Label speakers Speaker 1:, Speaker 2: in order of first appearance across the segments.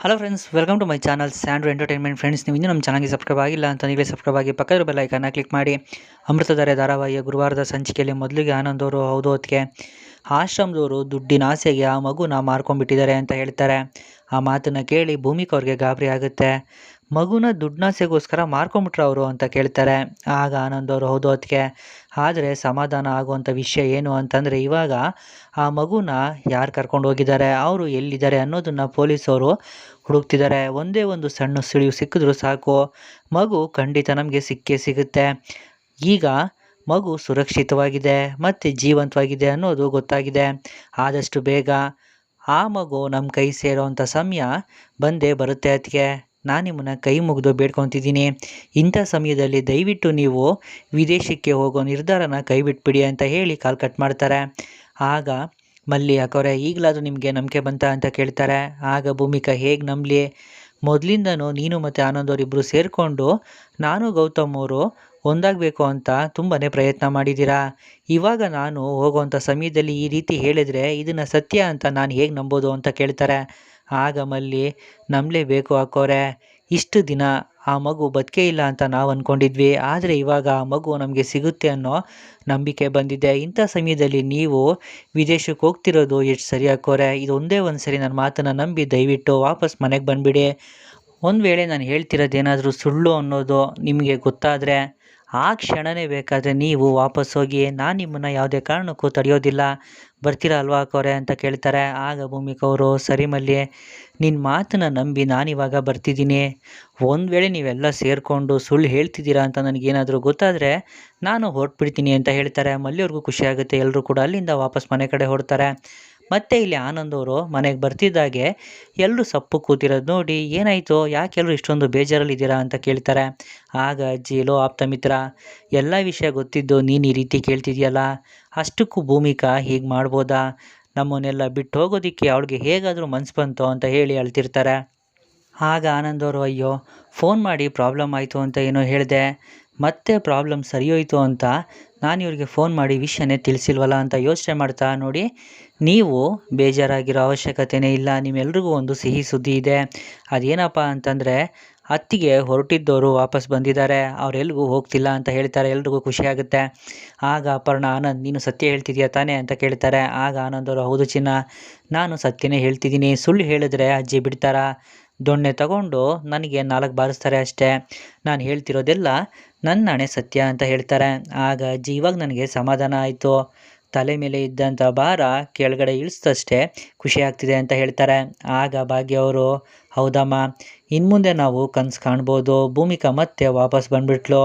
Speaker 1: Hello friends, welcome to my channel Sandro Entertainment. Friends, ನೀವು ಇನ್ನೂ ನಮ್ಮ ಚಾನಲ್ಗೆ ಸಬ್ಸ್ಕ್ರೈಬ್ ಆಗಿಲ್ಲ ಅಂತ ನೀವೇ ಸಬ್ಸ್ಕ್ರೈಬ್ ಆಗಿ ಪಕ್ಕದ ಬೆಲ್ ಐಕಾನ್ನ ಕ್ಲಿಕ್ ಮಾಡಿ. ಅಮೃತಧಾರೆ ಧಾರಾವಾಹಿಯ ಗುರುವಾರದ ಸಂಚಿಕೆಯಲ್ಲಿ ಮೊದಲಿಗೆ ಆನಂದ್ ಅವರು ಹೌದು ಹೊತ್ತಿಗೆ ಆಶ್ರಮದವರು ದುಡ್ಡಿನ ಆಸೆಗೆ ಆ ಮಗುನ ಮಾರ್ಕೊಂಡ್ಬಿಟ್ಟಿದ್ದಾರೆ ಅಂತ ಹೇಳ್ತಾರೆ. ಆ ಮಾತನ್ನು ಕೇಳಿ ಭೂಮಿಕಾ ಅವ್ರಿಗೆ ಗಾಬರಿ ಆಗುತ್ತೆ. ಮಗುನ ದುಡ್ಡಾಸೆಗೋಸ್ಕರ ಮಾರ್ಕೊಂಬಿಟ್ರು ಅವರು ಅಂತ ಕೇಳ್ತಾರೆ. ಆಗ ಆನಂದ್ ಅವರು ಹೌದು ಹೊತ್ತಿಗೆ ಆದರೆ ಸಮಾಧಾನ ಆಗುವಂಥ ವಿಷಯ ಏನು ಅಂತಂದರೆ, ಇವಾಗ ಆ ಮಗುನ ಯಾರು ಕರ್ಕೊಂಡು ಹೋಗಿದ್ದಾರೆ, ಅವರು ಎಲ್ಲಿದ್ದಾರೆ ಅನ್ನೋದನ್ನು ಪೊಲೀಸವರು ಹುಡುಕ್ತಿದ್ದಾರೆ. ಒಂದೇ ಒಂದು ಸಣ್ಣ ಸುಳಿವು ಸಿಕ್ಕಿದ್ರೂ ಸಾಕು, ಮಗು ಖಂಡಿತ ನಮಗೆ ಸಿಕ್ಕೇ ಸಿಗುತ್ತೆ. ಈಗ ಮಗು ಸುರಕ್ಷಿತವಾಗಿದೆ ಮತ್ತು ಜೀವಂತವಾಗಿದೆ ಅನ್ನೋದು ಗೊತ್ತಾಗಿದೆ. ಆದಷ್ಟು ಬೇಗ ಆ ಮಗು ನಮ್ಮ ಕೈ ಸೇರೋವಂಥ ಸಮಯ ಬಂದೇ ಬರುತ್ತೆ. ಅದಕ್ಕೆ ನಾನು ನಿಮ್ಮನ್ನು ಕೈ ಮುಗಿದು ಬೇಡ್ಕೊತಿದ್ದೀನಿ, ಇಂಥ ಸಮಯದಲ್ಲಿ ದಯವಿಟ್ಟು ನೀವು ವಿದೇಶಕ್ಕೆ ಹೋಗೋ ನಿರ್ಧಾರನ ಕೈ ಬಿಟ್ಬಿಡಿ ಅಂತ ಹೇಳಿ ಕಾಲ್ ಕಟ್ ಮಾಡ್ತಾರೆ. ಆಗ ಮಲ್ಲಿ ಹಾಕೋರೆ, ಈಗಲಾದರೂ ನಿಮಗೆ ನಂಬಿಕೆ ಬಂತ ಅಂತ ಕೇಳ್ತಾರೆ. ಆಗ ಭೂಮಿಕಾ, ಹೇಗೆ ನಂಬಲಿ, ಮೊದಲಿಂದನೂ ನೀನು ಮತ್ತು ಆನಂದ್ ಅವರಿಬ್ಬರು ಸೇರಿಕೊಂಡು ನಾನು ಗೌತಮ್ ಅವರು ಒಂದಾಗಬೇಕು ಅಂತ ತುಂಬಾ ಪ್ರಯತ್ನ ಮಾಡಿದ್ದೀರಾ. ಇವಾಗ ನಾನು ಹೋಗೋವಂಥ ಸಮಯದಲ್ಲಿ ಈ ರೀತಿ ಹೇಳಿದರೆ ಇದನ್ನು ಸತ್ಯ ಅಂತ ನಾನು ಹೇಗೆ ನಂಬೋದು ಅಂತ ಕೇಳ್ತಾರೆ. ಆಗ ಮಲ್ಲಿ, ನಂಬಲೇಬೇಕು ಹಾಕೋರೆ, ಇಷ್ಟು ದಿನ ಆ ಮಗು ಬದುಕೇ ಇಲ್ಲ ಅಂತ ನಾವು ಅಂದ್ಕೊಂಡಿದ್ವಿ, ಆದರೆ ಇವಾಗ ಆ ಮಗು ನಮಗೆ ಸಿಗುತ್ತೆ ಅನ್ನೋ ನಂಬಿಕೆ ಬಂದಿದೆ. ಇಂಥ ಸಮಯದಲ್ಲಿ ನೀವು ವಿದೇಶಕ್ಕೆ ಹೋಗ್ತಿರೋದು ಎಷ್ಟು ಸರಿ ಹಾಕೋರೆ. ಇದೊಂದೇ ಒಂದು ಸರಿ ನನ್ನ ಮಾತನ್ನು ನಂಬಿ ದಯವಿಟ್ಟು ವಾಪಸ್ ಮನೆಗೆ ಬಂದುಬಿಡಿ. ಒಂದು ವೇಳೆ ನಾನು ಹೇಳ್ತಿರೋದೇನಾದರೂ ಸುಳ್ಳು ಅನ್ನೋದು ನಿಮಗೆ ಗೊತ್ತಾದರೆ ಆ ಕ್ಷಣವೇ ಬೇಕಾದರೆ ನೀವು ವಾಪಸ್ ಹೋಗಿ, ನಾನು ನಿಮ್ಮನ್ನು ಯಾವುದೇ ಕಾರಣಕ್ಕೂ ತಡೆಯೋದಿಲ್ಲ, ಬರ್ತೀರಾ ಅಲ್ವಾ ಹಾಕೋರೆ ಅಂತ ಕೇಳ್ತಾರೆ. ಆಗ ಭೂಮಿಕಾ ಅವರು, ಸರಿ ಮಲ್ಲಿ, ನಿನ್ನ ಮಾತನ್ನು ನಂಬಿ ನಾನಿವಾಗ ಬರ್ತಿದ್ದೀನಿ. ಒಂದು ವೇಳೆ ನೀವೆಲ್ಲ ಸೇರಿಕೊಂಡು ಸುಳ್ಳು ಹೇಳ್ತಿದ್ದೀರಾ ಅಂತ ನನಗೇನಾದರೂ ಗೊತ್ತಾದರೆ ನಾನು ಹೊರಟ್ಬಿಡ್ತೀನಿ ಅಂತ ಹೇಳ್ತಾರೆ. ಮಲ್ಲಿಯವ್ರಿಗೂ ಖುಷಿ ಆಗುತ್ತೆ. ಎಲ್ಲರೂ ಕೂಡ ಅಲ್ಲಿಂದ ವಾಪಸ್ ಮನೆ ಕಡೆ ಹೊರಡ್ತಾರೆ. ಮತ್ತು ಇಲ್ಲಿ ಆನಂದ್ ಅವರು ಮನೆಗೆ ಬರ್ತಿದ್ದಾಗೆ ಎಲ್ಲರೂ ಸಪ್ಪು ಕೂತಿರೋದು ನೋಡಿ, ಏನಾಯಿತು, ಯಾಕೆಲ್ಲರೂ ಇಷ್ಟೊಂದು ಬೇಜಾರಲ್ಲಿದ್ದೀರಾ ಅಂತ ಕೇಳ್ತಾರೆ. ಆಗ ಅಜ್ಜಿ, ಲೋ ಆಪ್ತ ಮಿತ್ರ, ಎಲ್ಲ ವಿಷಯ ಗೊತ್ತಿದ್ದು ನೀನು ಈ ರೀತಿ ಕೇಳ್ತಿದ್ಯಲ್ಲ, ಅಷ್ಟಕ್ಕೂ ಭೂಮಿಕಾ ಹೀಗೆ ಮಾಡ್ಬೋದಾ, ನಮ್ಮನ್ನೆಲ್ಲ ಬಿಟ್ಟು ಹೋಗೋದಕ್ಕೆ ಅವಳಿಗೆ ಹೇಗಾದರೂ ಮನ್ಸು ಬಂತು ಅಂತ ಹೇಳಿ ಅಳ್ತಿರ್ತಾರೆ. ಆಗ ಆನಂದ್ ಅವರು, ಅಯ್ಯೋ, ಫೋನ್ ಮಾಡಿ ಪ್ರಾಬ್ಲಮ್ ಆಯಿತು ಅಂತ ಏನೋ ಹೇಳಿದೆ, ಮತ್ತೆ ಪ್ರಾಬ್ಲಮ್ ಸರಿಯೋಯ್ತು ಅಂತ ನಾನು ಇವ್ರಿಗೆ ಫೋನ್ ಮಾಡಿ ವಿಷಯನೇ ತಿಳಿಸಿಲ್ವಲ್ಲ ಅಂತ ಯೋಚನೆ ಮಾಡ್ತಾ, ನೋಡಿ, ನೀವು ಬೇಜಾರಾಗಿರೋ ಅವಶ್ಯಕತೆಯೇ ಇಲ್ಲ, ನಿಮ್ಮೆಲ್ರಿಗೂ ಒಂದು ಸಿಹಿ ಸುದ್ದಿ ಇದೆ. ಅದೇನಪ್ಪ ಅಂತಂದರೆ, ಅತ್ತಿಗೆ ಹೊರಟಿದ್ದವರು ವಾಪಸ್ ಬಂದಿದ್ದಾರೆ, ಅವರೆಲ್ಗೂ ಹೋಗ್ತಿಲ್ಲ ಅಂತ ಹೇಳ್ತಾರೆ. ಎಲ್ರಿಗೂ ಖುಷಿ ಆಗುತ್ತೆ. ಆಗ ಅಪರ್ಣ, ಆನಂದ್, ನೀನು ಸತ್ಯ ಹೇಳ್ತಿದ್ಯಾ ತಾನೇ ಅಂತ ಕೇಳ್ತಾರೆ. ಆಗ ಆನಂದ್ ಅವರು, ಹೌದು ಚಿನ್ನ, ನಾನು ಸತ್ಯನೇ ಹೇಳ್ತಿದ್ದೀನಿ, ಸುಳ್ಳು ಹೇಳಿದ್ರೆ ಅಜ್ಜಿ ಬಿಡ್ತಾರಾ, ದೊಣ್ಣೆ ತಗೊಂಡು ನನಗೆ 4 ಬಾರಿಸ್ತಾರೆ ಅಷ್ಟೇ, ನಾನು ಹೇಳ್ತಿರೋದೆಲ್ಲ ನನ್ನ ಹಣೆ ಸತ್ಯ ಅಂತ ಹೇಳ್ತಾರೆ. ಆಗ ಅಜ್ಜಿ, ಇವಾಗ ನನಗೆ ಸಮಾಧಾನ ಆಯಿತು, ತಲೆ ಮೇಲೆ ಇದ್ದಂಥ ಭಾರ ಕೆಳಗಡೆ ಇಳಿಸಿದಷ್ಟೇ ಖುಷಿ ಆಗ್ತಿದೆ ಅಂತ ಹೇಳ್ತಾರೆ. ಆಗ ಭಾಗ್ಯ ಅವರು, ಹೌದಮ್ಮ, ಇನ್ಮುಂದೆ ನಾವು ಕನಸು ಕಾಣ್ಬೋದು, ಭೂಮಿಕಾ ಮತ್ತೆ ವಾಪಸ್ ಬಂದುಬಿಟ್ಲು,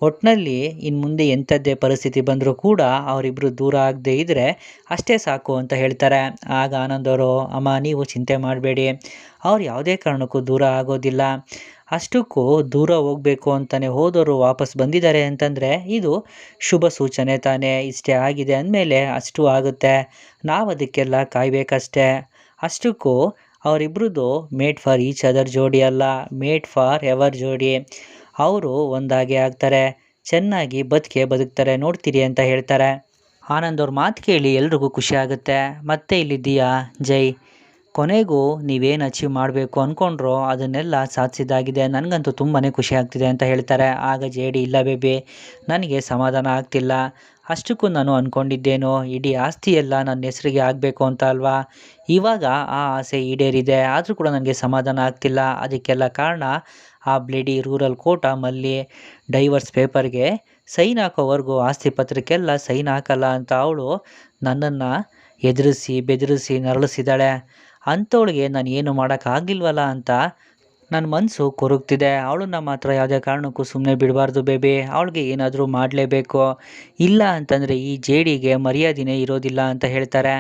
Speaker 1: ಒಟ್ಟಿನಲ್ಲಿ ಇನ್ನು ಮುಂದೆ ಎಂಥದ್ದೇ ಪರಿಸ್ಥಿತಿ ಬಂದರೂ ಕೂಡ ಅವರಿಬ್ಬರು ದೂರ ಆಗದೆ ಇದ್ದರೆ ಅಷ್ಟೇ ಸಾಕು ಅಂತ ಹೇಳ್ತಾರೆ. ಆಗ ಆನಂದ್ ಅವರು, ಅಮ್ಮ, ನೀವು ಚಿಂತೆ ಮಾಡಬೇಡಿ, ಅವ್ರು ಯಾವುದೇ ಕಾರಣಕ್ಕೂ ದೂರ ಆಗೋದಿಲ್ಲ, ಅಷ್ಟಕ್ಕೂ ದೂರ ಹೋಗಬೇಕು ಅಂತಲೇ ಹೋದವರು ವಾಪಸ್ ಬಂದಿದ್ದಾರೆ ಅಂತಂದರೆ ಇದು ಶುಭ ಸೂಚನೆ ತಾನೇ. ಇಷ್ಟೇ ಆಗಿದೆ ಅಂದಮೇಲೆ ಅಷ್ಟು ಆಗುತ್ತೆ, ನಾವು ಅದಕ್ಕೆಲ್ಲ ಕಾಯಬೇಕಷ್ಟೇ. ಅಷ್ಟಕ್ಕೂ ಅವರಿಬ್ರದ್ದು ಮೇಡ್ ಫಾರ್ ಈಚ್ ಅದರ್ ಜೋಡಿ ಅಲ್ಲ, ಮೇಡ್ ಫಾರ್ ಎವರ್ ಜೋಡಿ. ಅವರು ಒಂದಾಗೆ ಆಗ್ತಾರೆ, ಚೆನ್ನಾಗಿ ಬದುಕ್ತಾರೆ, ನೋಡ್ತೀರಿ ಅಂತ ಹೇಳ್ತಾರೆ. ಆನಂದ್ ಅವ್ರ ಮಾತು ಕೇಳಿ ಎಲ್ರಿಗೂ ಖುಷಿ ಆಗುತ್ತೆ. ಮತ್ತೆ ಇಲ್ಲಿ ದಿಯಾ, ಜೈ, ಕೊನೆಗೂ ನೀವೇನು ಅಚೀವ್ ಮಾಡಬೇಕು ಅಂದ್ಕೊಂಡ್ರೋ ಅದನ್ನೆಲ್ಲ ಸಾಧಿಸಿದ್ದಾಗಿದೆ, ನನಗಂತೂ ತುಂಬಾ ಖುಷಿ ಆಗ್ತಿದೆ ಅಂತ ಹೇಳ್ತಾರೆ. ಆಗ ಜೇಡಿ, ಇಲ್ಲ ಬೇಬಿ, ನನಗೆ ಸಮಾಧಾನ ಆಗ್ತಿಲ್ಲ, ಅಷ್ಟಕ್ಕೂ ನಾನು ಅಂದ್ಕೊಂಡಿದ್ದೇನೋ ಇಡೀ ಆಸ್ತಿ ಎಲ್ಲ ನನ್ನ ಹೆಸರಿಗೆ ಆಗಬೇಕು ಅಂತ ಅಲ್ವಾ, ಇವಾಗ ಆ ಆಸೆ ಈಡೇರಿದೆ, ಆದರೂ ಕೂಡ ನನಗೆ ಸಮಾಧಾನ ಆಗ್ತಿಲ್ಲ. ಅದಕ್ಕೆಲ್ಲ ಕಾರಣ ಆ ಬ್ಲೇಡಿ ರೂರಲ್ ಕೋರ್ಟ್ ಮಲ್ಲಿ ಡೈವರ್ಸ್ ಪೇಪರ್ಗೆ ಸೈನ್ ಹಾಕೋವರೆಗೂ ಆಸ್ತಿ ಪತ್ರಕ್ಕೆಲ್ಲ ಸೈನ್ ಹಾಕಲ್ಲ ಅಂತ ಅವಳು ನನ್ನನ್ನು ಎದುರಿಸಿ ಬೆದರಿಸಿ ನರಳಿಸಿದ್ದಾಳೆ. ಅಂಥವಳಿಗೆ ನಾನು ಏನು ಮಾಡೋಕ್ಕಾಗಲಿಲ್ವಲ್ಲ ಅಂತ ನನ್ನ ಮನಸ್ಸು ಕೊರಗ್ತಿದೆ. ಅವಳನ್ನು ಮಾತ್ರ ಯಾವುದೇ ಕಾರಣಕ್ಕೂ ಸುಮ್ಮನೆ ಬಿಡಬಾರ್ದು ಬೇಬಿ, ಅವಳಿಗೆ ಏನಾದರೂ ಮಾಡಲೇಬೇಕು, ಇಲ್ಲ ಅಂತಂದರೆ ಈ ಜೇಡಿಗೆ ಮರ್ಯಾದೆನೇ ಇರೋದಿಲ್ಲ ಅಂತ ಹೇಳ್ತಾರೆ.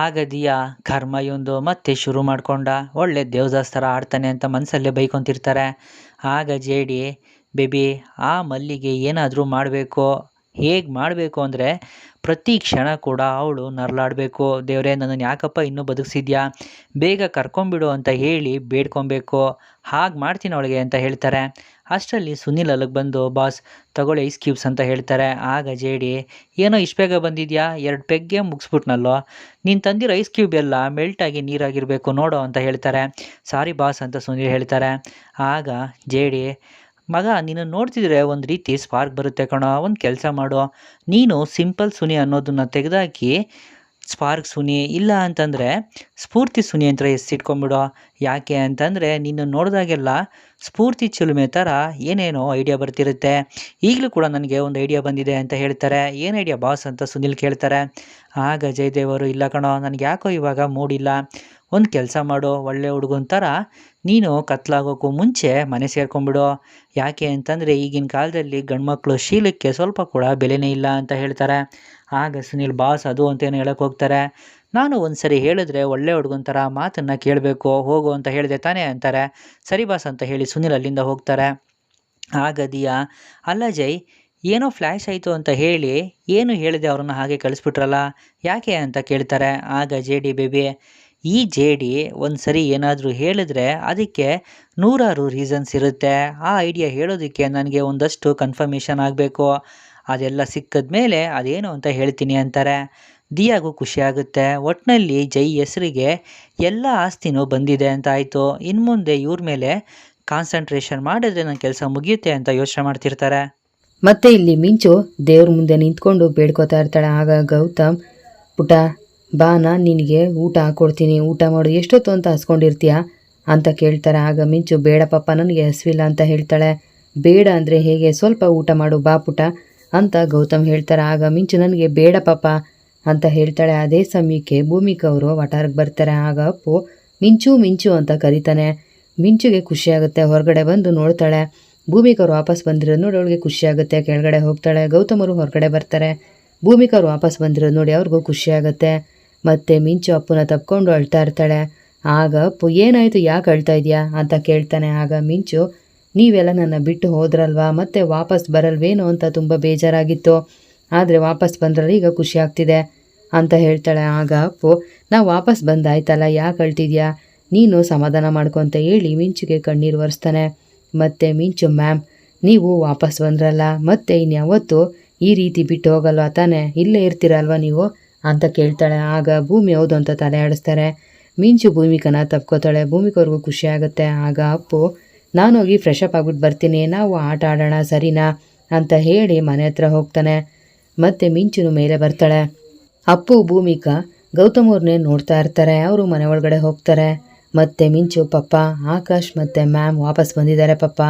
Speaker 1: ಆಗ ದಿಯಾ, ಕರ್ಮ ಇವಂದು ಮತ್ತೆ ಶುರು ಮಾಡಿಕೊಂಡ, ಒಳ್ಳೆ ದೇವದಾಸ್ ಥರ ಆಡ್ತಾನೆ ಅಂತ ಮನಸ್ಸಲ್ಲೇ ಬೈಕೊತಿರ್ತಾರೆ. ಆಗ ಜೇಡಿ, ಬೇಬಿ, ಆ ಮಲ್ಲಿಗೆ ಏನಾದರೂ ಮಾಡಬೇಕು, ಹೇಗೆ ಮಾಡಬೇಕು ಅಂದರೆ ಪ್ರತಿ ಕ್ಷಣ ಕೂಡ ಅವಳು ನರಳಾಡಬೇಕು. ದೇವರೇ ನನ್ನನ್ನು ಯಾಕಪ್ಪ ಇನ್ನೂ ಬದುಕಿಸಿದ್ಯಾ, ಬೇಗ ಕರ್ಕೊಂಬಿಡು ಅಂತ ಹೇಳಿ ಬೇಡ್ಕೊಬೇಕು. ಹಾಗೆ ಮಾಡ್ತೀನಿ ಅವಳಿಗೆ ಅಂತ ಹೇಳ್ತಾರೆ. ಅಷ್ಟರಲ್ಲಿ ಸುನಿಲ್ ಅಲ್ಲಿಗೆ ಬಂದು ಬಾಸ್ ತಗೊಳ್ಳಿ ಐಸ್ ಕ್ಯೂಬ್ಸ್ ಅಂತ ಹೇಳ್ತಾರೆ. ಆಗ ಜೆ ಡಿ ಏನೋ ಇಷ್ಟು ಬೇಗ ಬಂದಿದ್ಯಾ, 2 ಪೆಗ್ಗೆ ಮುಗಿಸ್ಬಿಟ್ನಲ್ಲೋ, ನೀನು ತಂದಿರೋ ಐಸ್ ಕ್ಯೂಬ್ ಎಲ್ಲ ಮೆಲ್ಟಾಗಿ ನೀರಾಗಿರಬೇಕು ನೋಡು ಅಂತ ಹೇಳ್ತಾರೆ. ಸಾರಿ ಬಾಸ್ ಅಂತ ಸುನಿಲ್ ಹೇಳ್ತಾರೆ. ಆಗ ಜೆ ಡಿ ಮಗ ನಿನ್ನನ್ನು ನೋಡ್ತಿದ್ರೆ ಒಂದು ರೀತಿ ಸ್ಪಾರ್ಕ್ ಬರುತ್ತೆ ಕಣೋ, ಒಂದು ಕೆಲಸ ಮಾಡು, ನೀನು ಸಿಂಪಲ್ ಸುನಿ ಅನ್ನೋದನ್ನು ತೆಗೆದಾಕಿ ಸ್ಪಾರ್ಕ್ ಸುನಿ, ಇಲ್ಲ ಅಂತಂದರೆ ಸ್ಫೂರ್ತಿ ಸುನಿ ಅಂತ ಹೆಸರಿಟ್ಕೊಂಬಿಡು. ಯಾಕೆ ಅಂತಂದರೆ ನಿನ್ನನ್ನು ನೋಡಿದಾಗೆಲ್ಲ ಸ್ಫೂರ್ತಿ ಚಿಲುಮೆ ಥರ ಏನೇನೋ ಐಡಿಯಾ ಬರ್ತಿರುತ್ತೆ. ಈಗಲೂ ಕೂಡ ನನಗೆ ಒಂದು ಐಡಿಯಾ ಬಂದಿದೆ ಅಂತ ಹೇಳ್ತಾರೆ. ಏನು ಐಡಿಯಾ ಬಾಸ್ ಅಂತ ಸುನಿಲ್ ಕೇಳ್ತಾರೆ. ಆಗ ಜಯದೇವ್ ಅವರು ಇಲ್ಲ ಕಣೋ, ನನಗೆ ಯಾಕೋ ಇವಾಗ ಮೂಡಿಲ್ಲ, ಒಂದು ಕೆಲಸ ಮಾಡು, ಒಳ್ಳೆ ಹುಡುಗನ ಥರ ನೀನು ಕತ್ಲಾಗೋಕ್ಕೂ ಮುಂಚೆ ಮನೆ ಸೇರ್ಕೊಂಬಿಡು. ಯಾಕೆ ಅಂತಂದರೆ ಈಗಿನ ಕಾಲದಲ್ಲಿ ಗಂಡ್ಮಕ್ಳು ಶೀಲಕ್ಕೆ ಸ್ವಲ್ಪ ಕೂಡ ಬೆಲೆನೇ ಇಲ್ಲ ಅಂತ ಹೇಳ್ತಾರೆ. ಆಗ ಸುನಿಲ್ ಬಾಸ್ ಅದು ಅಂತೇನು ಹೇಳಕ್ಕೆ ಹೋಗ್ತಾರೆ. ನಾನು ಒಂದು ಸರಿ ಹೇಳಿದ್ರೆ ಒಳ್ಳೆ ಹುಡುಗನ ಥರ ಮಾತನ್ನು ಕೇಳಬೇಕು, ಹೋಗು ಅಂತ ಹೇಳಿದೆ ತಾನೇ ಅಂತಾರೆ. ಸರಿ ಬಾಸ್ ಅಂತ ಹೇಳಿ ಸುನಿಲ್ ಅಲ್ಲಿಂದ ಹೋಗ್ತಾರೆ. ಆಗ ದಿಯಾ ಅಲ್ಲ ಜೈ, ಏನೋ ಫ್ಲ್ಯಾಶ್ ಆಯಿತು ಅಂತ ಹೇಳಿ ಏನು ಹೇಳಿದೆ ಅವ್ರನ್ನ ಹಾಗೆ ಕಳಿಸ್ಬಿಟ್ರಲ್ಲ, ಯಾಕೆ ಅಂತ ಕೇಳ್ತಾರೆ. ಆಗ ಜೆ ಡಿ ಬೇಬಿ, ಈ ಜೆ ಡಿ ಒಂದು ಸರಿ ಏನಾದರೂ ಹೇಳಿದ್ರೆ ಅದಕ್ಕೆ 100 ರೀಸನ್ಸ್ ಇರುತ್ತೆ. ಆ ಐಡಿಯಾ ಹೇಳೋದಕ್ಕೆ ನನಗೆ ಒಂದಷ್ಟು ಕನ್ಫರ್ಮೇಷನ್ ಆಗಬೇಕು, ಅದೆಲ್ಲ ಸಿಕ್ಕಿದ ಮೇಲೆ ಅದೇನು ಅಂತ ಹೇಳ್ತೀನಿ ಅಂತಾರೆ. ದಿಯಾಗೂ ಖುಷಿಯಾಗುತ್ತೆ. ಒಟ್ಟಿನಲ್ಲಿ ಜೈ ಹೆಸರಿಗೆ ಎಲ್ಲ ಆಸ್ತಿನೂ ಬಂದಿದೆ ಅಂತ ಆಯಿತು. ಇನ್ನು ಮುಂದೆ ಇವ್ರ ಮೇಲೆ ಕಾನ್ಸಂಟ್ರೇಷನ್ ಮಾಡಿದ್ರೆ ನನ್ನ ಕೆಲಸ ಮುಗಿಯುತ್ತೆ ಅಂತ ಯೋಚನೆ ಮಾಡ್ತಿರ್ತಾರೆ.
Speaker 2: ಮತ್ತೆ ಇಲ್ಲಿ ಮಿಂಚು ದೇವ್ರ ಮುಂದೆ ನಿಂತ್ಕೊಂಡು ಬೇಡ್ಕೋತಾ ಇರ್ತಾಳೆ. ಆಗ ಗೌತಮ್, ಪುಟ ಬಾ, ನಾನು ನಿನಗೆ ಊಟ ಹಾಕ್ಕೊಡ್ತೀನಿ, ಊಟ ಮಾಡು, ಎಷ್ಟೊತ್ತು ಅಂತ ಹಸ್ಕೊಂಡಿರ್ತೀಯ ಅಂತ ಕೇಳ್ತಾರೆ. ಆಗ ಮಿಂಚು, ಬೇಡ ಪಾಪ ನನಗೆ ಹಸಿವಿಲ್ಲ ಅಂತ ಹೇಳ್ತಾಳೆ. ಬೇಡ ಅಂದರೆ ಹೇಗೆ, ಸ್ವಲ್ಪ ಊಟ ಮಾಡು ಬಾ ಪುಟ ಅಂತ ಗೌತಮ್ ಹೇಳ್ತಾರೆ. ಆಗ ಮಿಂಚು, ನನಗೆ ಬೇಡ ಪಾಪ ಅಂತ ಹೇಳ್ತಾಳೆ. ಅದೇ ಸಮಯಕ್ಕೆ ಭೂಮಿಕಾ ಅವರು ವಟಾರಕ್ಕೆ ಬರ್ತಾರೆ. ಆಗ ಅಪ್ಪು ಮಿಂಚು ಮಿಂಚು ಅಂತ ಕರೀತಾನೆ. ಮಿಂಚುಗೆ ಖುಷಿಯಾಗುತ್ತೆ. ಹೊರಗಡೆ ಬಂದು ನೋಡ್ತಾಳೆ. ಭೂಮಿಕಾ ಅವರು ವಾಪಸ್ ಬಂದಿರೋದು ನೋಡಿ ಅವಳಿಗೆ ಖುಷಿಯಾಗುತ್ತೆ. ಕೆಳಗಡೆ ಹೋಗ್ತಾಳೆ. ಗೌತಮ್ ಅವರು ಹೊರಗಡೆ ಬರ್ತಾರೆ. ಭೂಮಿಕಾ ಅವರು ವಾಪಸ್ ಬಂದಿರೋದು ನೋಡಿ ಅವ್ರಿಗೂ ಖುಷಿಯಾಗುತ್ತೆ. ಮತ್ತು ಮಿಂಚು ಅಪ್ಪನ ತಪ್ಕೊಂಡು ಅಳ್ತಾ ಇರ್ತಾಳೆ. ಆಗ ಅಪ್ಪು, ಏನಾಯಿತು, ಯಾಕೆ ಅಳ್ತಾ ಇದೆಯಾ ಅಂತ ಕೇಳ್ತಾನೆ. ಆಗ ಮಿಂಚು, ನೀವೆಲ್ಲ ನನ್ನ ಬಿಟ್ಟು ಹೋದ್ರಲ್ವಾ, ಮತ್ತೆ ವಾಪಸ್ ಬರಲ್ವೇನೋ ಅಂತ ತುಂಬ ಬೇಜಾರಾಗಿತ್ತು, ಆದರೆ ವಾಪಸ್ ಬಂದ್ರಲ್ಲ ಈಗ ಖುಷಿ ಆಗ್ತಿದೆ ಅಂತ ಹೇಳ್ತಾಳೆ. ಆಗ ಅಪ್ಪು, ನಾವು ವಾಪಸ್ ಬಂದಾಯ್ತಲ್ಲ, ಯಾಕೆ ಅಳ್ತಿದ್ಯಾ, ನೀನು ಸಮಾಧಾನ ಮಾಡ್ಕೊತ ಹೇಳಿ ಮಿಂಚುಗೆ ಕಣ್ಣೀರು ಒರೆಸ್ತಾನೆ. ಮತ್ತು ಮಿಂಚು, ಮ್ಯಾಮ್ ನೀವು ವಾಪಸ್ ಬಂದ್ರಲ್ಲ, ಮತ್ತೆ ಇನ್ಯಾವತ್ತು ಈ ರೀತಿ ಬಿಟ್ಟು ಹೋಗಲ್ವಾ ತಾನೇ, ಇಲ್ಲೇ ಇರ್ತೀರಲ್ವ ನೀವು ಅಂತ ಕೇಳ್ತಾಳೆ. ಆಗ ಭೂಮಿ ಹೌದು ಅಂತ ತಲೆ ಆಡಿಸ್ತಾರೆ. ಮಿಂಚು ಭೂಮಿಕನ ತಪ್ಕೋತಾಳೆ. ಭೂಮಿಕವ್ರಿಗೂ ಖುಷಿ ಆಗುತ್ತೆ. ಆಗ ಅಪ್ಪು, ನಾನು ಹೋಗಿ ಫ್ರೆಶ್ ಅಪ್ ಆಗ್ಬಿಟ್ಟು ಬರ್ತೀನಿ, ನಾವು ಆಟ ಆಡೋಣ ಸರಿನಾ ಅಂತ ಹೇಳಿ ಮನೆ ಹತ್ರ ಹೋಗ್ತಾನೆ. ಮತ್ತು ಮಿಂಚುನು ಮೇಲೆ ಬರ್ತಾಳೆ. ಅಪ್ಪು ಭೂಮಿಕಾ ಗೌತಮ್ ಅವ್ರನ್ನೇ ನೋಡ್ತಾ ಇರ್ತಾರೆ. ಅವರು ಮನೆ ಒಳಗಡೆ ಹೋಗ್ತಾರೆ. ಮತ್ತು ಮಿಂಚು, ಪಪ್ಪ ಆಕಾಶ್ ಮತ್ತು ಮ್ಯಾಮ್ ವಾಪಸ್ ಬಂದಿದ್ದಾರೆ ಪಪ್ಪ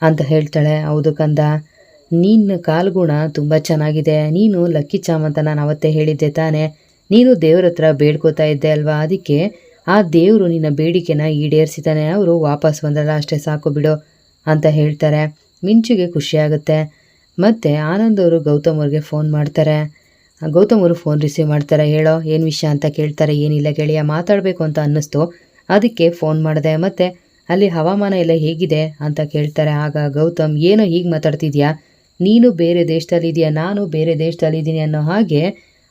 Speaker 2: ಅಂತ ಹೇಳ್ತಾಳೆ. ಹೌದು ಕಂದ, ನಿನ್ನ ಕಾಲ್ಗುಣ ತುಂಬ ಚೆನ್ನಾಗಿದೆ, ನೀನು ಲಕ್ಕಿ ಚಾಮ್ ಅಂತ ನಾನು ಅವತ್ತೇ ಹೇಳಿದ್ದೆ ತಾನೇ, ನೀನು ದೇವ್ರ ಹತ್ರ ಬೇಡ್ಕೋತಾ ಇದ್ದೆ ಅಲ್ವಾ, ಅದಕ್ಕೆ ಆ ದೇವರು ನಿನ್ನ ಬೇಡಿಕೆನ ಈಡೇರಿಸಿದ್ದಾನೆ, ಅವರು ವಾಪಸ್ ಬಂದ್ರಲ್ಲ ಅಷ್ಟೇ ಸಾಕು ಬಿಡು ಅಂತ ಹೇಳ್ತಾರೆ. ಮಿಂಚುಗೆ ಖುಷಿಯಾಗುತ್ತೆ. ಮತ್ತು ಆನಂದ್ ಅವರು ಗೌತಮ್ ಅವ್ರಿಗೆ ಫೋನ್ ಮಾಡ್ತಾರೆ. ಗೌತಮ್ ಅವರು ಫೋನ್ ರಿಸೀವ್ ಮಾಡ್ತಾರೆ. ಹೇಳೋ ಏನು ವಿಷಯ ಅಂತ ಕೇಳ್ತಾರೆ. ಏನಿಲ್ಲ ಗೆಳೆಯ, ಮಾತಾಡಬೇಕು ಅಂತ ಅನ್ನಿಸ್ತು, ಅದಕ್ಕೆ ಫೋನ್ ಮಾಡಿದೆ. ಮತ್ತು ಅಲ್ಲಿ ಹವಾಮಾನ ಎಲ್ಲ ಹೇಗಿದೆ ಅಂತ ಕೇಳ್ತಾರೆ. ಆಗ ಗೌತಮ್, ಏನೋ ಹೀಗೆ ಮಾತಾಡ್ತಿದ್ಯಾ, ನೀನು ಬೇರೆ ದೇಶದಲ್ಲಿದೆಯಾ, ನಾನು ಬೇರೆ ದೇಶದಲ್ಲಿದ್ದೀನಿ ಅನ್ನೋ ಹಾಗೆ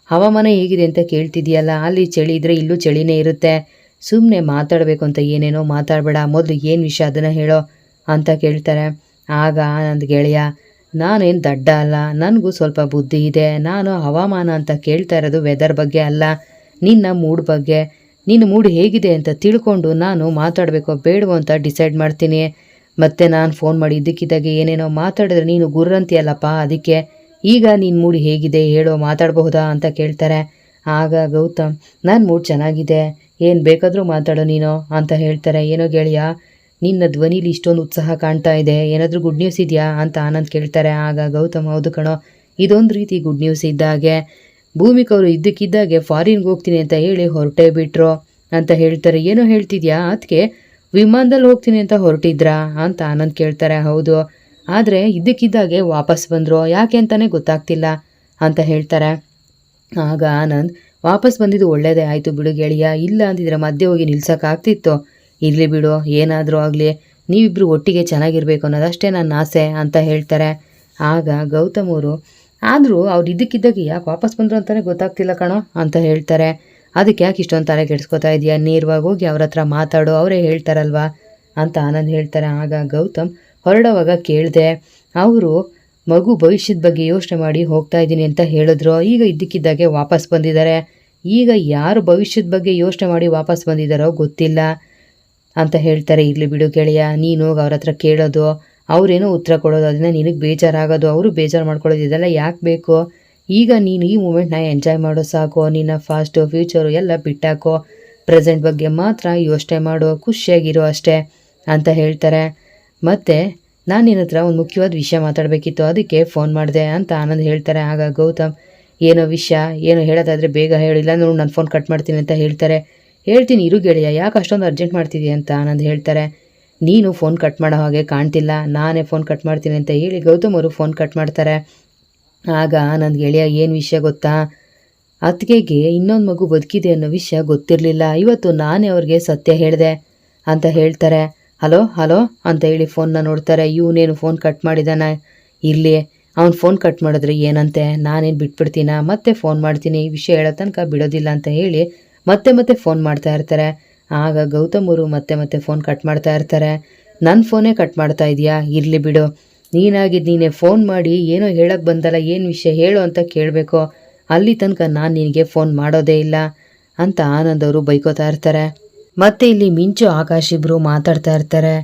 Speaker 2: ಹವಾಮಾನ ಹೇಗಿದೆ ಅಂತ ಕೇಳ್ತಿದ್ಯಲ್ಲ, ಅಲ್ಲಿ ಚಳಿ ಇದ್ದರೆ ಇಲ್ಲೂ ಚಳಿನೇ ಇರುತ್ತೆ, ಸುಮ್ಮನೆ ಮಾತಾಡಬೇಕು ಅಂತ ಏನೇನೋ ಮಾತಾಡಬೇಡ, ಮೊದಲು ಏನು ವಿಷಯ ಅದನ್ನು ಹೇಳೋ ಅಂತ ಕೇಳ್ತಾರೆ. ಆಗ ಆನಂದ್, ಗೆಳೆಯ ನಾನೇನು ದಡ್ಡ ಅಲ್ಲ, ನನಗೂ ಸ್ವಲ್ಪ ಬುದ್ಧಿ ಇದೆ, ನಾನು ಹವಾಮಾನ ಅಂತ ಕೇಳ್ತಾ ಇರೋದು ವೆದರ್ ಬಗ್ಗೆ ಅಲ್ಲ, ನಿನ್ನ ಮೂಡ್ ಬಗ್ಗೆ, ನಿನ್ನ ಮೂಡ್ ಹೇಗಿದೆ ಅಂತ ತಿಳ್ಕೊಂಡು ನಾನು ಮಾತಾಡಬೇಕೋ ಬೇಡವೋ ಅಂತ ಡಿಸೈಡ್ ಮಾಡ್ತೀನಿ. ಮತ್ತು ನಾನು ಫೋನ್ ಮಾಡಿ ಇದ್ದಕ್ಕಿದ್ದಾಗೆ ಏನೇನೋ ಮಾತಾಡಿದ್ರೆ ನೀನು ಗುರ್ರಂತೀಯಲ್ಲಪ್ಪ, ಅದಕ್ಕೆ ಈಗ ನಿನ್ನ ಮೂಡ್ ಹೇಗಿದೆ ಹೇಳೋ, ಮಾತಾಡಬಹುದಾ ಅಂತ ಕೇಳ್ತಾರೆ. ಆಗ ಗೌತಮ್, ನನ್ನ ಮೂಡ್ ಚೆನ್ನಾಗಿದೆ, ಏನು ಬೇಕಾದರೂ ಮಾತಾಡೋ ನೀನು ಅಂತ ಹೇಳ್ತಾರೆ. ಏನೋ ಗೆಳೆಯ, ನಿನ್ನ ಧ್ವನಿಲಿ ಇಷ್ಟೊಂದು ಉತ್ಸಾಹ ಕಾಣ್ತಾ ಇದೆ, ಏನಾದರೂ ಗುಡ್ ನ್ಯೂಸ್ ಇದೆಯಾ ಅಂತ ಆನಂದ್ ಕೇಳ್ತಾರೆ. ಆಗ ಗೌತಮ್, ಹೌದು ಕಣೋ, ಇದೊಂದು ರೀತಿ ಗುಡ್ ನ್ಯೂಸ್ ಇದ್ದಾಗೆ, ಭೂಮಿಕವರು ಇದ್ದಕ್ಕಿದ್ದಾಗೆ ಫಾರಿನ್ಗೆ ಹೋಗ್ತೀನಿ ಅಂತ ಹೇಳಿ ಹೊರಟೇ ಬಿಟ್ರು ಅಂತ ಹೇಳ್ತಾರೆ. ಏನೋ ಹೇಳ್ತಿದ್ಯಾ, ಅದಕ್ಕೆ ವಿಮಾನದಲ್ಲಿ ಹೋಗ್ತೀನಿ ಅಂತ ಹೊರಟಿದ್ರಾ ಅಂತ ಆನಂದ್ ಕೇಳ್ತಾರೆ. ಹೌದು, ಆದರೆ ಇದ್ದಕ್ಕಿದ್ದಾಗೆ ವಾಪಸ್ ಬಂದರು, ಯಾಕೆ ಅಂತಲೇ ಗೊತ್ತಾಗ್ತಿಲ್ಲ ಅಂತ ಹೇಳ್ತಾರೆ. ಆಗ ಆನಂದ್, ವಾಪಸ್ ಬಂದಿದ್ದು ಒಳ್ಳೇದೇ ಆಯಿತು ಬಿಡು ಗೆಳೆಯ, ಇಲ್ಲ ಅಂದಿದ್ರೆ ಮಧ್ಯೆ ಹೋಗಿ ನಿಲ್ಸೋಕ್ಕಾಗ್ತಿತ್ತು, ಇರಲಿ ಬಿಡು, ಏನಾದರೂ ಆಗಲಿ ನೀವಿಬ್ಬರು ಒಟ್ಟಿಗೆ ಚೆನ್ನಾಗಿರಬೇಕು ಅನ್ನೋದಷ್ಟೇ ನನ್ನ ಆಸೆ ಅಂತ ಹೇಳ್ತಾರೆ. ಆಗ ಗೌತಮ್ ಅವರು, ಆದರೂ ಅವ್ರು ಇದ್ದಕ್ಕಿದ್ದಾಗೆ ಯಾಕೆ ವಾಪಸ್ ಬಂದರು ಅಂತಲೇ ಗೊತ್ತಾಗ್ತಿಲ್ಲ ಕಣೋ ಅಂತ ಹೇಳ್ತಾರೆ. ಅದಕ್ಕೆ ಯಾಕೆ ಇಷ್ಟೊಂದು ತಲೆ ಕೆಡಿಸ್ಕೊತಾ ಇದೆಯಾ, ನೇರವಾಗಿ ಹೋಗಿ ಅವ್ರ ಹತ್ರ ಮಾತಾಡು, ಅವರೇ ಹೇಳ್ತಾರಲ್ವಾ ಅಂತ ಆನಂದ್ ಹೇಳ್ತಾರೆ. ಆಗ ಗೌತಮ್ ಹೊರಡುವಾಗ ಕೇಳಿದೆ, ಅವರು ಮಗು ಭವಿಷ್ಯದ ಬಗ್ಗೆ ಯೋಚನೆ ಮಾಡಿ ಹೋಗ್ತಾ ಇದ್ದೀನಿ ಅಂತ ಹೇಳಿದ್ರು, ಈಗ ಇದ್ದಕ್ಕಿದ್ದಾಗೆ ವಾಪಸ್ ಬಂದಿದ್ದಾರೆ. ಈಗ ಯಾರು ಭವಿಷ್ಯದ ಬಗ್ಗೆ ಯೋಚನೆ ಮಾಡಿ ವಾಪಸ್ ಬಂದಿದ್ದಾರೋ ಗೊತ್ತಿಲ್ಲ ಅಂತ ಹೇಳ್ತಾರೆ. ಇರಲಿ ಬಿಡು ಗೆಳೆಯ, ನೀನು ಹೋಗಿ ಅವ್ರ ಹತ್ರ ಕೇಳೋದು, ಅವರೇನೋ ಉತ್ತರ ಕೊಡೋದು, ಅದನ್ನ ನಿನಗೆ ಬೇಜಾರಾಗೋದು, ಅವರು ಬೇಜಾರು ಮಾಡ್ಕೊಳ್ಳೋದು, ಇದೆಲ್ಲ ಯಾಕೆ ಬೇಕು? ಈಗ ನೀನು ಈ ಮೂಮೆಂಟ್ನ ಎಂಜಾಯ್ ಮಾಡೋ ಸಾಕು. ನಿನ್ನ ಫಾಸ್ಟು ಫ್ಯೂಚರು ಎಲ್ಲ ಬಿಟ್ಟಾಕೋ, ಪ್ರೆಸೆಂಟ್ ಬಗ್ಗೆ ಮಾತ್ರ ಯೋಚನೆ ಮಾಡು, ಖುಷಿಯಾಗಿರೋ ಅಷ್ಟೇ ಅಂತ ಹೇಳ್ತಾರೆ. ಮತ್ತು ನಾನು ನಿನ್ನ ಹತ್ರ ಒಂದು ಮುಖ್ಯವಾದ ವಿಷಯ ಮಾತಾಡಬೇಕಿತ್ತು, ಅದಕ್ಕೆ ಫೋನ್ ಮಾಡಿದೆ ಅಂತ ಆನಂದ್ ಹೇಳ್ತಾರೆ. ಆಗ ಗೌತಮ್, ಏನೋ ವಿಷಯ, ಏನೋ ಹೇಳೋದಾದರೆ ಬೇಗ ಹೇಳಿಲ್ಲ ನೋಡಿ ನಾನು ಫೋನ್ ಕಟ್ ಮಾಡ್ತೀನಿ ಅಂತ ಹೇಳ್ತಾರೆ. ಹೇಳ್ತೀನಿ ಇರು ಗೆಳೆಯ, ಯಾಕೆ ಅಷ್ಟೊಂದು ಅರ್ಜೆಂಟ್ ಮಾಡ್ತಿದ್ದೀಯ ಅಂತ ಆನಂದ್ ಹೇಳ್ತಾರೆ. ನೀನು ಫೋನ್ ಕಟ್ ಮಾಡೋ ಹಾಗೆ ಕಾಣ್ತಿಲ್ಲ, ನಾನೇ ಫೋನ್ ಕಟ್ ಮಾಡ್ತೀನಿ ಅಂತ ಹೇಳಿ ಗೌತಮ್ ಅವರು ಫೋನ್ ಕಟ್ ಮಾಡ್ತಾರೆ. ಆಗ ಆನಂದ್, ಗೆಳೆಯ ಏನು ವಿಷಯ ಗೊತ್ತಾ, ಅತ್ತಿಗೆಗೆ ಇನ್ನೊಂದು ಮಗು ಬದುಕಿದೆ ಅನ್ನೋ ವಿಷಯ ಗೊತ್ತಿರಲಿಲ್ಲ, ಇವತ್ತು ನಾನೇ ಅವ್ರಿಗೆ ಸತ್ಯ ಹೇಳಿದೆ ಅಂತ ಹೇಳ್ತಾರೆ. ಹಲೋ ಹಲೋ ಅಂತ ಹೇಳಿ ಫೋನ್ನ ನೋಡ್ತಾರೆ. ಇವನೇನು ಫೋನ್ ಕಟ್ ಮಾಡಿದಾನೆ, ಇರಲಿ ಅವ್ನು ಫೋನ್ ಕಟ್ ಮಾಡಿದ್ರೆ ಏನಂತೆ, ನಾನೇನು ಬಿಟ್ಬಿಡ್ತೀನ, ಮತ್ತೆ ಫೋನ್ ಮಾಡ್ತೀನಿ, ಈ ವಿಷಯ ಹೇಳೋ ತನಕ ಬಿಡೋದಿಲ್ಲ ಅಂತ ಹೇಳಿ ಮತ್ತೆ ಫೋನ್ ಮಾಡ್ತಾ ಇರ್ತಾರೆ. ಆಗ ಗೌತಮ್ ಅವರು ಮತ್ತೆ ಫೋನ್ ಕಟ್ ಮಾಡ್ತಾ ಇರ್ತಾರೆ. ನನ್ನ ಫೋನೇ ಕಟ್ ಮಾಡ್ತಾ ಇದೆಯಾ, ಇರಲಿ ಬಿಡು, ನೀನೇ ಫೋನ್ ಮಾಡಿ ಏನೋ ಹೇಳಕ್ಕೆ ಬಂದಲ್ಲ, ಏನು ವಿಷಯ ಹೇಳು ಅಂತ ಕೇಳಬೇಕು, ಅಲ್ಲಿ ತನಕ ನಾನು ನಿನಗೆ ಫೋನ್ ಮಾಡೋದೇ ಇಲ್ಲ ಅಂತ ಆನಂದ್ ಅವರು ಬೈಕೋತಾ ಇರ್ತಾರೆ. ಮತ್ತೆ ಇಲ್ಲಿ ಮಿಂಚು ಆಕಾಶ್ ಇಬ್ಬರು ಮಾತಾಡ್ತಾ ಇರ್ತಾರೆ.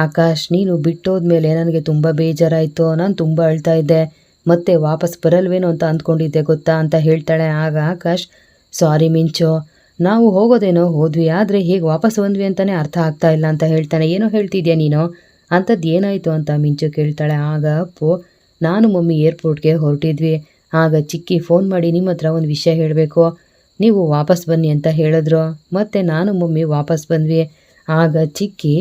Speaker 2: ಆಕಾಶ್, ನೀನು ಬಿಟ್ಟೋದ್ಮೇಲೆ ನನಗೆ ತುಂಬ ಬೇಜಾರಾಯಿತು, ನಾನು ತುಂಬ ಅಳ್ತಾ ಇದ್ದೆ, ಮತ್ತೆ ವಾಪಸ್ ಬರಲ್ವೇನೋ ಅಂತ ಅಂದ್ಕೊಂಡಿದ್ದೆ ಗೊತ್ತಾ ಅಂತ ಹೇಳ್ತಾಳೆ. ಆಗ ಆಕಾಶ್, ಸಾರಿ ಮಿಂಚು, ನಾವು ಹೋಗೋದೇನೋ ಹೋದ್ವಿ, ಆದರೆ ಹೇಗೆ ವಾಪಸ್ ಬಂದ್ವಿ ಅಂತಲೇ ಅರ್ಥ ಆಗ್ತಾ ಇಲ್ಲ ಅಂತ ಹೇಳ್ತಾನೆ. ಏನೋ ಹೇಳ್ತಿದ್ಯಾ ನೀನು, ಅಂಥದ್ದು ಏನಾಯಿತು ಅಂತ ಮಿಂಚು ಕೇಳ್ತಾಳೆ. ಆಗ ಅಪ್ಪು, ನಾನು ಮಮ್ಮಿ ಏರ್ಪೋರ್ಟ್ಗೆ ಹೊರಟಿದ್ವಿ, ಆಗ ಚಿಕ್ಕಿ ಫೋನ್ ಮಾಡಿ ನಿಮ್ಮ ಹತ್ರ ಒಂದು ವಿಷಯ ಹೇಳಬೇಕು, ನೀವು ವಾಪಸ್ ಬನ್ನಿ ಅಂತ ಹೇಳಿದ್ರು, ಮತ್ತು ನಾನು ಮಮ್ಮಿ ವಾಪಸ್ ಬಂದ್ವಿ. ಆಗ ಚಿಕ್ಕಿ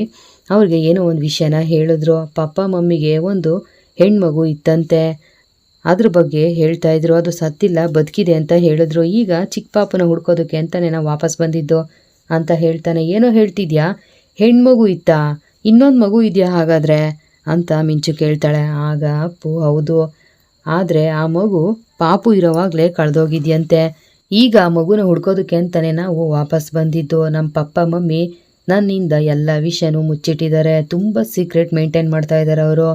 Speaker 2: ಅವ್ರಿಗೆ ಏನೋ ಒಂದು ವಿಷಯನ ಹೇಳಿದ್ರು, ಪಪ್ಪ ಮಮ್ಮಿಗೆ ಒಂದು ಹೆಣ್ಮಗು ಇತ್ತಂತೆ, ಅದ್ರ ಬಗ್ಗೆ ಹೇಳ್ತಾಯಿದ್ರು, ಅದು ಸತ್ತಿಲ್ಲ ಬದುಕಿದೆ ಅಂತ ಹೇಳಿದ್ರು, ಈಗ ಚಿಕ್ಕ ಪಾಪನ ಹುಡ್ಕೋದಕ್ಕೆ ಅಂತಲೇ ನಾವು ವಾಪಸ್ ಬಂದಿದ್ದು ಅಂತ ಹೇಳ್ತಾನೆ. ಏನೋ ಹೇಳ್ತಿದ್ಯಾ, ಹೆಣ್ಮಗು ಇತ್ತಾ, ಇನ್ನೊಂದು ಮಗು ಇದೆಯಾ ಹಾಗಾದರೆ ಅಂತ ಮಿಂಚು ಕೇಳ್ತಾಳೆ. ಆಗ ಅಪ್ಪು, ಹೌದು, ಆದರೆ ಆ ಮಗು ಪಾಪು ಇರೋವಾಗಲೇ ಕಳೆದೋಗಿದ್ಯಂತೆ, ಈಗ ಆ ಮಗುನ ಹುಡ್ಕೋದಕ್ಕೆ ಅಂತಲೇ ನಾವು ವಾಪಸ್ ಬಂದಿದ್ದು. ನಮ್ಮ ಪಪ್ಪ ಮಮ್ಮಿ ನನ್ನಿಂದ ಎಲ್ಲ ವಿಷಯನೂ ಮುಚ್ಚಿಟ್ಟಿದ್ದಾರೆ, ತುಂಬ ಸೀಕ್ರೆಟ್ ಮೇಂಟೈನ್ ಮಾಡ್ತಾ ಇದ್ದಾರೆ ಅವರು,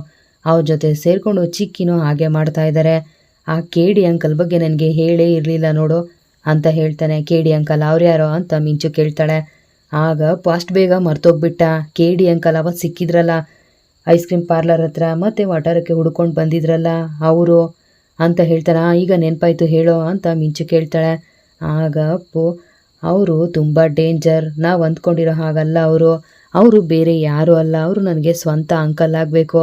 Speaker 2: ಅವ್ರ ಜೊತೆ ಸೇರಿಕೊಂಡು ಚಿಕ್ಕಿನೂ ಹಾಗೆ ಮಾಡ್ತಾ ಇದ್ದಾರೆ. ಆ ಕೇಡಿ ಅಂಕಲ್ ಬಗ್ಗೆ ನನಗೆ ಹೇಳೇ ಇರಲಿಲ್ಲ ನೋಡು ಅಂತ ಹೇಳ್ತಾನೆ. ಕೇಡಿ ಅಂಕಲ್ ಅವ್ರು ಯಾರೋ ಅಂತ ಮಿಂಚು ಕೇಳ್ತಾಳೆ. ಆಗ ಅಷ್ಟು ಬೇಗ ಮರ್ತೋಗ್ಬಿಟ್ಟ, ಕೇಡಿ ಅಂಕಲ್ ಅವತ್ತು ಸಿಕ್ಕಿದ್ರಲ್ಲ ಐಸ್ ಕ್ರೀಮ್ ಪಾರ್ಲರ್ ಹತ್ರ, ಮತ್ತು ವಾಟಾರಕ್ಕೆ ಹುಡ್ಕೊಂಡು ಬಂದಿದ್ರಲ್ಲ ಅವರು ಅಂತ ಹೇಳ್ತಾನೆ. ಈಗ ನೆನಪಾಯ್ತು ಹೇಳೋ ಅಂತ ಮಿಂಚು ಕೇಳ್ತಾಳೆ. ಆಗ ಅಪ್ಪು, ಅವರು ತುಂಬ ಡೇಂಜರ್, ನಾವು ಅಂದ್ಕೊಂಡಿರೋ ಹಾಗಲ್ಲ, ಅವರು ಬೇರೆ ಯಾರೂ ಅಲ್ಲ, ಅವರು ನನಗೆ ಸ್ವಂತ ಅಂಕಲ್ ಆಗಬೇಕು,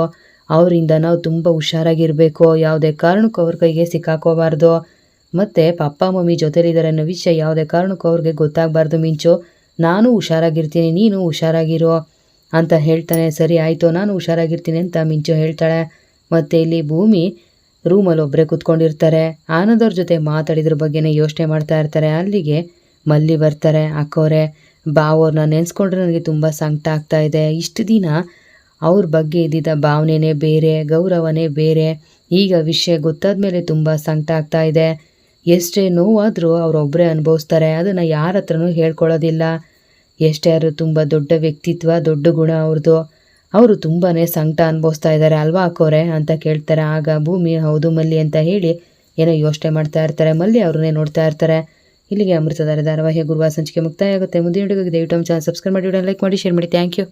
Speaker 2: ಅವರಿಂದ ನಾವು ತುಂಬ ಹುಷಾರಾಗಿರಬೇಕು, ಯಾವುದೇ ಕಾರಣಕ್ಕೂ ಅವ್ರ ಕೈಗೆ ಸಿಕ್ಕಾಕೋಬಾರ್ದು, ಮತ್ತು ಪಪ್ಪ ಮಮ್ಮಿ ಜೊತೆಲಿದ್ದಾರೆ ಅನ್ನೋ ವಿಷಯ ಯಾವುದೇ ಕಾರಣಕ್ಕೂ ಅವ್ರಿಗೆ ಗೊತ್ತಾಗಬಾರ್ದು ಮಿಂಚು, ನಾನು ಹುಷಾರಾಗಿರ್ತೀನಿ, ನೀನು ಹುಷಾರಾಗಿರೋ ಅಂತ ಹೇಳ್ತಾನೆ. ಸರಿ ಆಯಿತು, ನಾನು ಹುಷಾರಾಗಿರ್ತೀನಿ ಅಂತ ಮಿಂಚು ಹೇಳ್ತಾಳೆ. ಮತ್ತು ಇಲ್ಲಿ ಭೂಮಿ ರೂಮಲ್ಲಿ ಒಬ್ಬರೇ ಕೂತ್ಕೊಂಡಿರ್ತಾರೆ. ಆನಂದ್ ಅವ್ರ ಜೊತೆ ಮಾತಾಡಿದ್ರ ಬಗ್ಗೆನೇ ಯೋಚನೆ ಮಾಡ್ತಾ ಇರ್ತಾರೆ. ಅಲ್ಲಿಗೆ ಮಲ್ಲಿ ಬರ್ತಾರೆ. ಅಕ್ಕೋರೆ, ಬಾವವ್ರನ್ನ ನೆನೆಸ್ಕೊಂಡ್ರೆ ನನಗೆ ತುಂಬ ಸಂಕಟ ಆಗ್ತಾ ಇದೆ, ಇಷ್ಟು ದಿನ ಅವ್ರ ಬಗ್ಗೆ ಇದ್ದಿದ್ದ ಭಾವನೆನೇ ಬೇರೆ, ಗೌರವನೇ ಬೇರೆ, ಈಗ ವಿಷಯ ಗೊತ್ತಾದ ಮೇಲೆ ತುಂಬ ಸಂಕಟ ಆಗ್ತಾ ಇದೆ, ಎಷ್ಟೇ ನೋವಾದರೂ ಅವರೊಬ್ಬರೇ ಅನುಭವಿಸ್ತಾರೆ, ಅದನ್ನು ಯಾರ ಹತ್ರನೂ ಹೇಳ್ಕೊಳ್ಳೋದಿಲ್ಲ, ಎಷ್ಟೇ ಯಾರು ತುಂಬ ದೊಡ್ಡ ವ್ಯಕ್ತಿತ್ವ, ದೊಡ್ಡ ಗುಣ ಅವ್ರದ್ದು, ಅವರು ತುಂಬಾ ಸಂಕಟ ಅನುಭವಿಸ್ತಾ ಇದ್ದಾರೆ ಅಲ್ವಾ ಅಕ್ಕೋರೆ ಅಂತ ಕೇಳ್ತಾರೆ. ಆಗ ಭೂಮಿ, ಹೌದು ಮಲ್ಲಿ ಅಂತ ಹೇಳಿ ಏನೋ ಯೋಚನೆ ಮಾಡ್ತಾ ಇರ್ತಾರೆ. ಮಲ್ಲಿ ಅವ್ರನ್ನೇ ನೋಡ್ತಾ ಇರ್ತಾರೆ. ಇಲ್ಲಿಗೆ ಅಮೃತಧಾರೆ ಧಾರಾವಾಹಿಯ ಗುರುವಾರ ಸಂಚಿಕೆ ಮುಕ್ತಾಯ ಆಗುತ್ತೆ. ಮುಂದಿನ ವಿಡಿಯೋಗೆ ದಯವಿಟ್ಟು ನಮ್ಮ ಚಾನಲ್ ಸಬ್ಸ್ಕ್ರೈಬ್ ಮಾಡಿ, ಲೈಕ್ ಮಾಡಿ, ಶೇರ್ ಮಾಡಿ. Thank you.